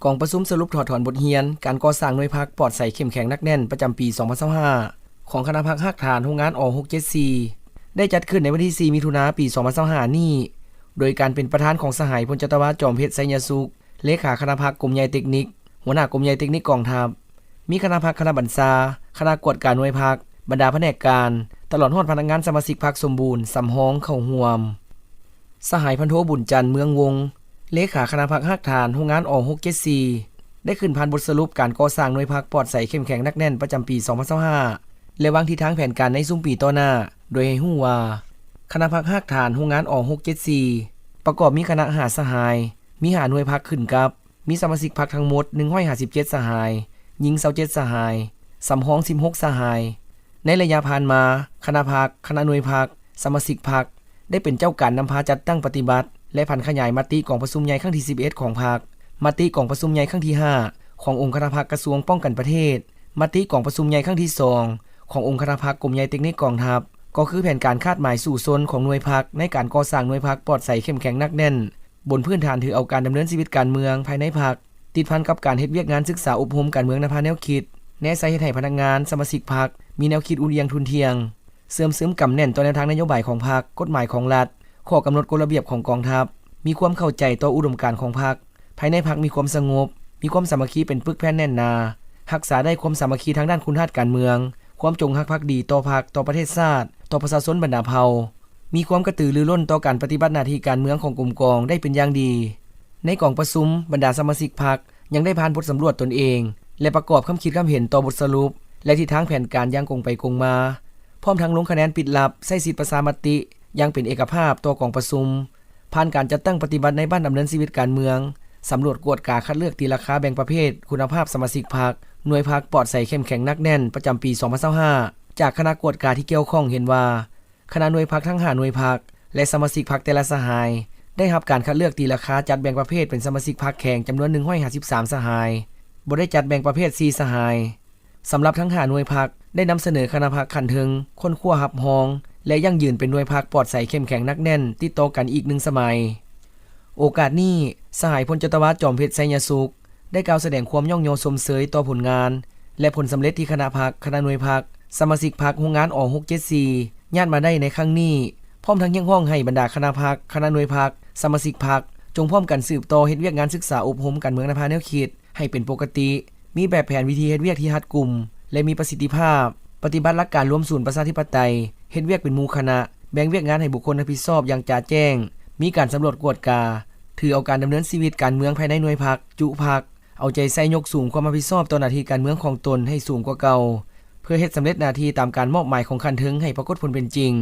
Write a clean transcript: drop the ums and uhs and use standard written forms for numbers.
กองประชุมสรุปถอดถอนบทเรียนการก่อสร้างหน่วยพักปลอดใสเข้มแข็งนักแน่นประจำปี 2025 ของคณะพักฮักฐานโรงงานอ674ได้จัดขึ้นในวันที่ 4 มิถุนายน ปี 2025 นี้โดยการเป็นประธานของสหายพลจัตวาจอมเพชรไสยสุขเลขาคณะพักกรมใหญ่เทคนิคหัวหน้ากรมใหญ่เทคนิคกองทัพมีคณะพักคณะบัญชาคณะกวดการหน่วยพักบรรดาแผนกการตลอดฮอดพนักงานสมาชิกพรรคสมบูรณ์สำห้องเข้าร่วมสหายพันโทบุญจันทร์เมืองวงเลขาคณะพักฮักฐานโรงงานอ674ได้ขึ้นผ่านบทสรุปการก่อสร้างหน่วยพักปลอดใสเข้มแข็งนักแน่นประจำปี 2025 และวางทิศทางแผนการในซุ่มปีต่อหน้าโดยให้ฮู้ว่าคณะพักฮักฐานโรงงานอ674ประกอบมีคณะ5สหายมี5หน่วยพักขึ้นกับมีสมาชิกพรรคทั้งหมด157สหายหญิง27สหายสำห้อง16สหายในระยะผ่านมาคณะพักคณะหน่วยพักสมาชิกพรรคได้เป็นเจ้าการนำพาจัดตั้งปฏิบัติและผันขยายมติกองประชุมใหญ่ครั้งที่11ของพรรคมติกองประชุมใหญ่ครั้งที่5ขององค์คณะพักกระทรวงป้องกันประเทศมติกองประชุมใหญ่ครั้งที่2ขององค์คณะพักกรมใหญ่เทคนิคกองทัพก็คือแผนการคาดหมายสู่ซนของหน่วยพักในการก่อสร้างหน่วยพักปลอดใสเข้มแข็งนักแน่นบนพื้นฐานถือเอาการดำเนินชีวิตการเมืองภายในพรรคติดพันกับการเฮ็ดเวียกงานศึกษาอบรมการเมืองในภายแนวคิดแนวใส่ให้พนักงานสมาชิกพรรคมีแนวคิดอุ่นเอียงทุนเทียงเสริมซึมกำแน่นต่อแนวทางนโยบายของพรรคกฎหมายของรัฐข้อกำหนดกฎระเบียบของกองทัพมีความเข้าใจต่ออุดมการณ์ของพรรคภายในพรรคมีความสงบมีความสามัคคีเป็นปึกแผ่นแน่นหนารักษาได้ความสามัคคีทางด้านคุณธรรมการเมืองความจงรักภักดีต่อพรรคต่อประเทศชาติต่อประชาชนบรรดาเผ่ามีความกระตือรือร้นต่อการปฏิบัติหน้าที่การเมืองของกลุ่มกองได้เป็นอย่างดีในกองประชุมบรรดาสมาชิกพรรคยังได้ผ่านบทสำรวจตนเองและประกอบคำคิดคำเห็นต่อบทสรุปและทิศทางแผนการอย่างคงไปคงมาพร้อมทั้งลงคะแนนปิดลับใช้สิทธิประชามติอย่างเป็นเอกภาพต่อกองประชุมผ่านการจัดตั้งปฏิบัติในบ้านดำเนินชีวิตการเมืองสำรวจกวดกาคัดเลือกตีราคาแบ่งประเภทคุณภาพสมาชิกพรรคหน่วยพรรคปลอดใสเข้มแข็งนักแน่นประจำปี 2025 จากคณะกวดกาที่เกี่ยวข้องเห็นว่าคณะหน่วยพรรคทั้ง5หน่วยพรรคและสมาชิกพรรคแต่ละสหายได้รับการคัดเลือกตีราคาจัดแบ่งประเภทเป็นสมาชิกพรรคแข่งจำนวน153สหายบ่ได้จัดแบ่งประเภท4สหายสำหรับทั้ง5หน่วยพรรคได้นำเสนอคณะพรรคขันถึงค้นคว้าหับหองและยั่งยืนเป็นหน่วยพรรคปลอดใสเข้มแข็งนักแน่นติดต่อกันอีก1สมัยโอกาสนี้สหายพลจัตวาจอมเพชรไสยสุขได้กล่าวแสดงความย่องโยสมเสยต่อผลงานและผลสำเร็จที่คณะพรรคคณะหน่วยพรรคสมาชิกพรรคโรงงานอ674ญาติมาได้ในครั้งนี้พร้อมทั้งยังห้องให้บรรดาคณะพรรคคณะหน่วยพรรคสมาชิกพรรคจงพร้อมกันสืบต่อเฮ็ดเวียกงานศึกษาอบรมการเมืองในภายแนวคิดให้เป็นปกติมีแบบแผนวิธีเฮ็ดเวียกที่รัดกุมและมีประสิทธิภาพปฏิบัติหลักการรวมศูนย์ประชาธิปไตยเฮ็ดเวียกเป็นหมู่คณะแบ่งเวียกงานให้บุคคลรับผิดชอบอย่างจ่าแจ้งมีการสำรวจกวดกาถือเอาการดำเนินชีวิตการเมืองภายในหน่วยพรรคจุพรรคเอาใจใส่ยกสูงความรับผิดชอบต่อหน้าที่การเมืองของตนให้สูงกว่าเก่าเพื่อเฮ็ดสำเร็จหน้าที่ตามการมอบหมายของคันถึงให้ปรากฏผลเป็นจริง